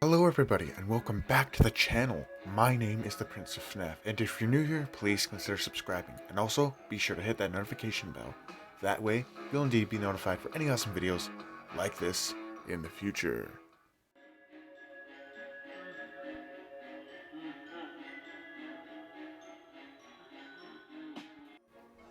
Hello everybody and welcome back to the channel. My name is the Prince of FNAF, and if you're new here, please consider subscribing, and also be sure to hit that notification bell. That way, you'll indeed be notified for any awesome videos like this in the future.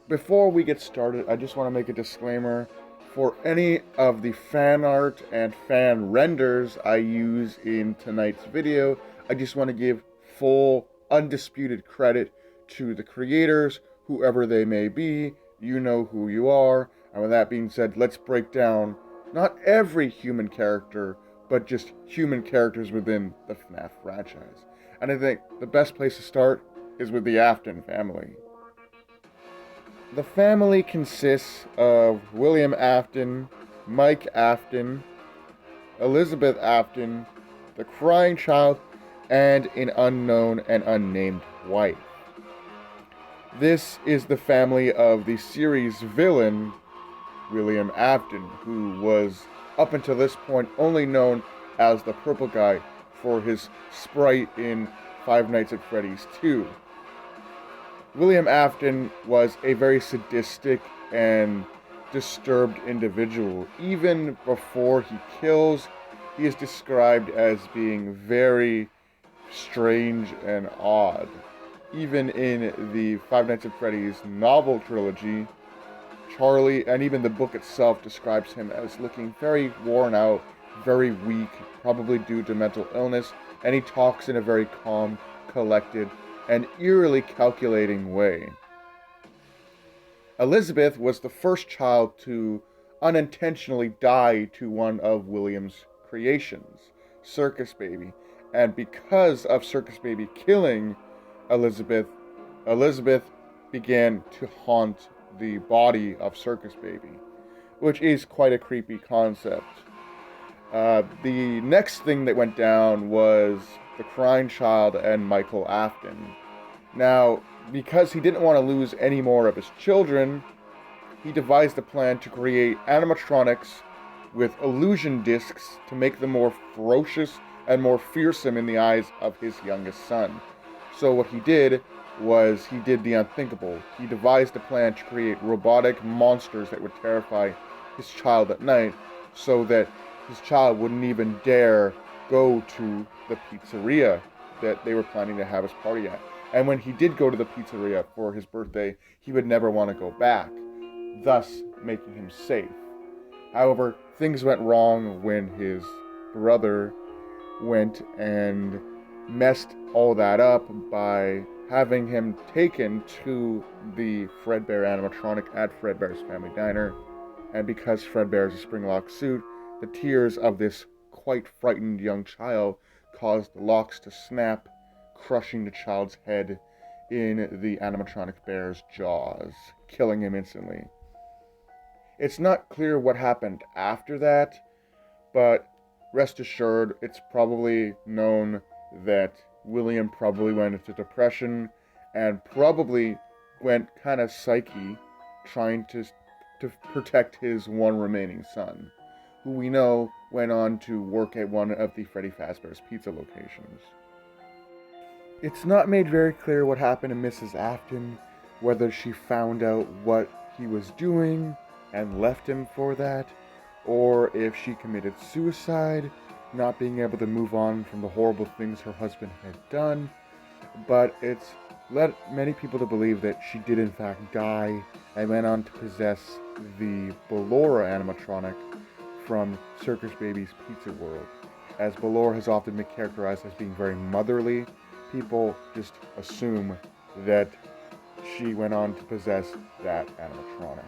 Before we get started, I just want to make a disclaimer. For any of the fan art and fan renders I use in tonight's video, I just want to give full, undisputed credit to the creators, whoever they may be. You know who you are. And with that being said, let's break down not every human character, but just human characters within the FNAF franchise. And I think the best place to start is with the Afton family. The family consists of William Afton, Mike Afton, Elizabeth Afton, the crying child, and an unknown and unnamed wife. This is the family of the series villain, William Afton, who was, up until this point, only known as the Purple Guy for his sprite in Five Nights at Freddy's 2. William Afton was a very sadistic and disturbed individual. Even before he kills, he is described as being very strange and odd. Even in the Five Nights at Freddy's novel trilogy, Charlie, and even the book itself, describes him as looking very worn out, very weak, probably due to mental illness, and he talks in a very calm, collected, and eerily calculating way. Elizabeth was the first child to unintentionally die to one of William's creations, Circus Baby. And because of Circus Baby killing Elizabeth, Elizabeth began to haunt the body of Circus Baby, which is quite a creepy concept. The next thing that went down was the crying child and Michael Afton. Now, because he didn't want to lose any more of his children, he devised a plan to create animatronics with illusion discs to make them more ferocious and more fearsome in the eyes of his youngest son. So what he did was he did the unthinkable. He devised a plan to create robotic monsters that would terrify his child at night, so that his child wouldn't even dare go to the pizzeria that they were planning to have his party at. And when he did go to the pizzeria for his birthday, he would never want to go back, thus making him safe. However, things went wrong when his brother went and messed all that up by having him taken to the Fredbear animatronic at Fredbear's Family Diner. And because Fredbear is a spring-lock suit, the tears of this quite frightened young child caused the locks to snap, crushing the child's head in the animatronic bear's jaws, killing him instantly. It's not clear what happened after that, but rest assured, it's probably known that William probably went into depression and probably went kind of psyche, trying to protect his one remaining son, who we know went on to work at one of the Freddy Fazbear's pizza locations. It's not made very clear what happened to Mrs. Afton, whether she found out what he was doing and left him for that, or if she committed suicide, not being able to move on from the horrible things her husband had done. But it's led many people to believe that she did in fact die and went on to possess the Ballora animatronic from Circus Baby's Pizza World. As Ballora has often been characterized as being very motherly, people just assume that she went on to possess that animatronic.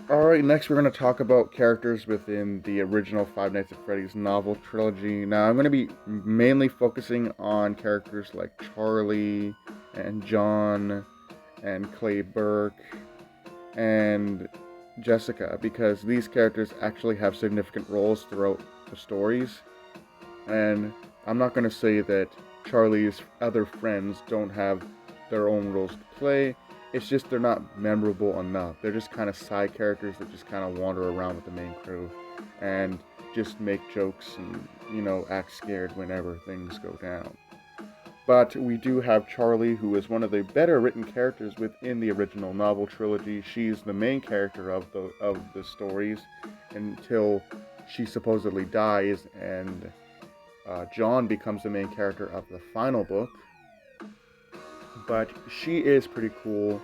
Alright, next we're going to talk about characters within the original Five Nights at Freddy's novel trilogy. Now, I'm going to be mainly focusing on characters like Charlie and John and Clay Burke and Jessica, because these characters actually have significant roles throughout the stories. And I'm not going to say that Charlie's other friends don't have their own roles to play. It's just they're not memorable enough. They're just kind of side characters that just kind of wander around with the main crew. And just make jokes and, act scared whenever things go down. But we do have Charlie, who is one of the better written characters within the original novel trilogy. She's the main character of the stories until she supposedly dies, and John becomes the main character of the final book. But she is pretty cool.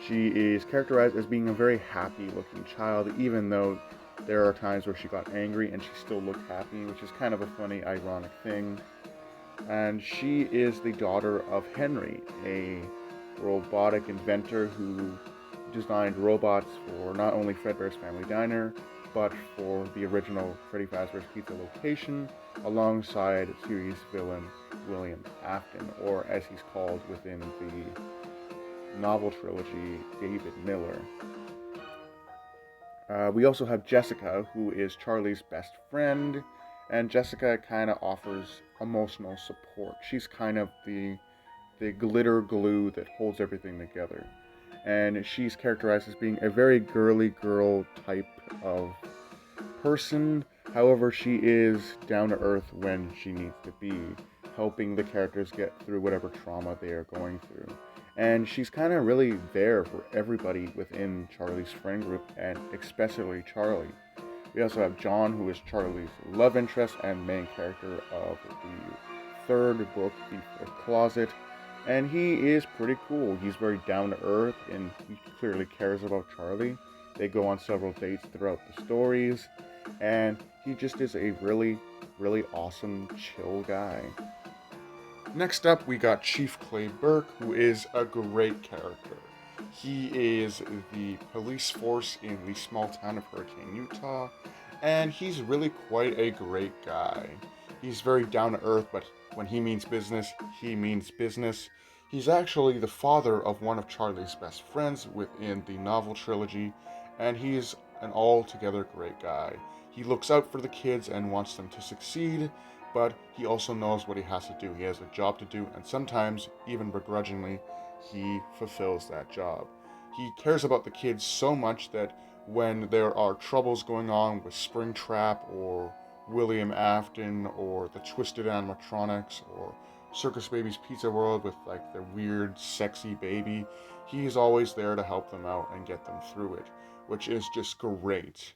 She is characterized as being a very happy-looking child, even though there are times where she got angry and she still looked happy, which is kind of a funny, ironic thing. And she is the daughter of Henry, a robotic inventor who designed robots for not only Fredbear's Family Diner, but for the original Freddy Fazbear's Pizza location, alongside series villain William Afton, or as he's called within the novel trilogy, David Miller. We also have Jessica, who is Charlie's best friend, and Jessica kind of offers emotional support. She's kind of the glitter glue that holds everything together. And she's characterized as being a very girly girl type of person. However, she is down to earth when she needs to be, helping the characters get through whatever trauma they are going through. And she's kind of really there for everybody within Charlie's friend group, and especially Charlie. We also have John, who is Charlie's love interest and main character of the third book, The Fifth Closet. And he is pretty cool. He's very down to earth, and he clearly cares about Charlie. They go on several dates throughout the stories, and he just is a really, really awesome, chill guy. Next up, we got Chief Clay Burke, who is a great character. He is the police force in the small town of Hurricane, Utah, and he's really quite a great guy. He's very down to earth, but when he means business, he means business. He's actually the father of one of Charlie's best friends within the novel trilogy, and he's an altogether great guy. He looks out for the kids and wants them to succeed, but he also knows what he has to do. He has a job to do, and sometimes, even begrudgingly, he fulfills that job. He cares about the kids so much that when there are troubles going on with Springtrap or William Afton or the Twisted Animatronics or Circus Baby's Pizza World with like their weird, sexy baby, he's always there to help them out and get them through it, which is just great.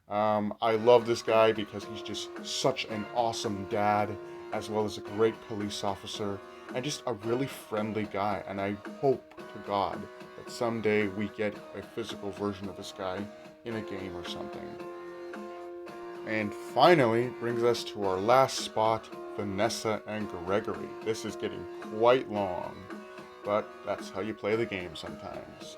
I love this guy because he's just such an awesome dad, as well as a great police officer, and just a really friendly guy. And I hope to God that someday we get a physical version of this guy in a game or something. And finally, brings us to our last spot, Vanessa and Gregory. This is getting quite long, but that's how you play the game sometimes.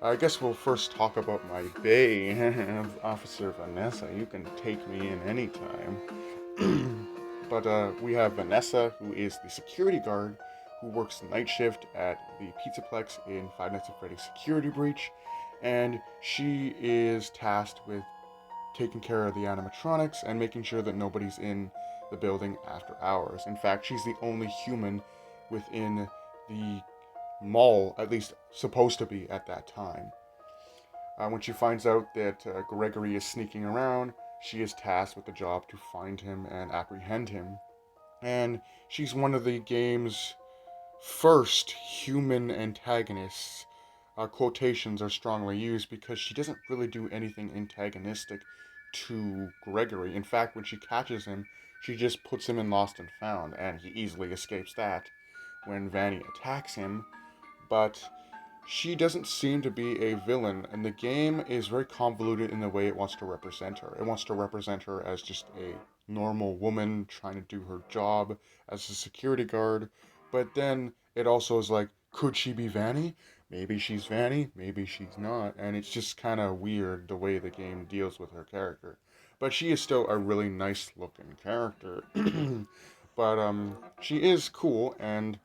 I guess we'll first talk about my bae, Officer Vanessa. You can take me in anytime. But we have Vanessa, who is the security guard who works the night shift at the Pizzaplex in Five Nights at Freddy's Security Breach, and she is tasked with taking care of the animatronics and making sure that nobody's in the building after hours. In fact, she's the only human within the mall, at least supposed to be at that time. When she finds out that Gregory is sneaking around, she is tasked with the job to find him and apprehend him. And she's one of the game's first human antagonists. Quotations are strongly used because she doesn't really do anything antagonistic to Gregory. In fact, when she catches him, she just puts him in Lost and Found, and he easily escapes that when Vanny attacks him. But she doesn't seem to be a villain, and the game is very convoluted in the way it wants to represent her. It wants to represent her as just a normal woman trying to do her job as a security guard, but then it also is like, could she be Vanny? Maybe she's Vanny, maybe she's not, and it's just kind of weird the way the game deals with her character. But she is still a really nice looking character. But she is cool, and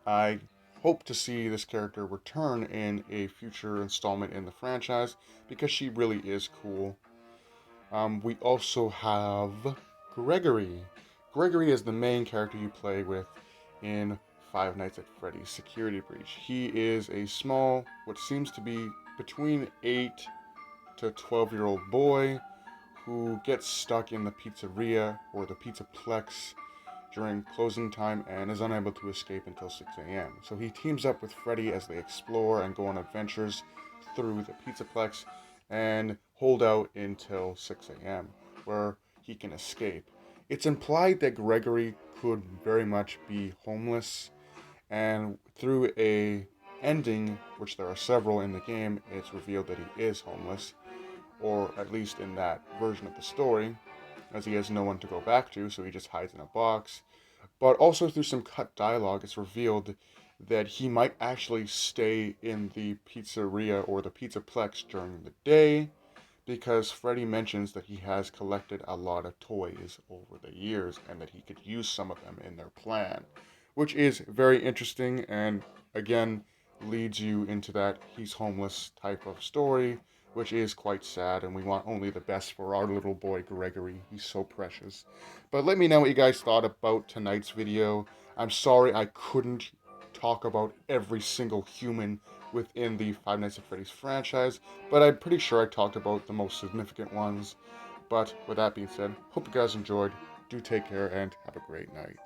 I hope to see this character return in a future installment in the franchise because she really is cool. We also have Gregory. Gregory is the main character you play with in Five Nights at Freddy's Security Breach. He is a small, what seems to be between 8 to 12-year-old boy who gets stuck in the pizzeria or the pizzaplex during closing time and is unable to escape until 6 a.m. So he teams up with Freddy as they explore and go on adventures through the pizzaplex and hold out until 6 a.m., where he can escape. It's implied that Gregory could very much be homeless, and through a ending, which there are several in the game, it's revealed that he is homeless, or at least in that version of the story, as he has no one to go back to, so he just hides in a box. But also through some cut dialogue, it's revealed that he might actually stay in the pizzeria or the pizzaplex during the day, because Freddy mentions that he has collected a lot of toys over the years and that he could use some of them in their plan, which is very interesting and again leads you into that he's homeless type of story, which is quite sad, and we want only the best for our little boy Gregory. He's so precious. But let me know what you guys thought about tonight's video. I'm sorry I couldn't talk about every single human within the Five Nights at Freddy's franchise, but I'm pretty sure I talked about the most significant ones. But with that being said, hope you guys enjoyed. Do take care and have a great night.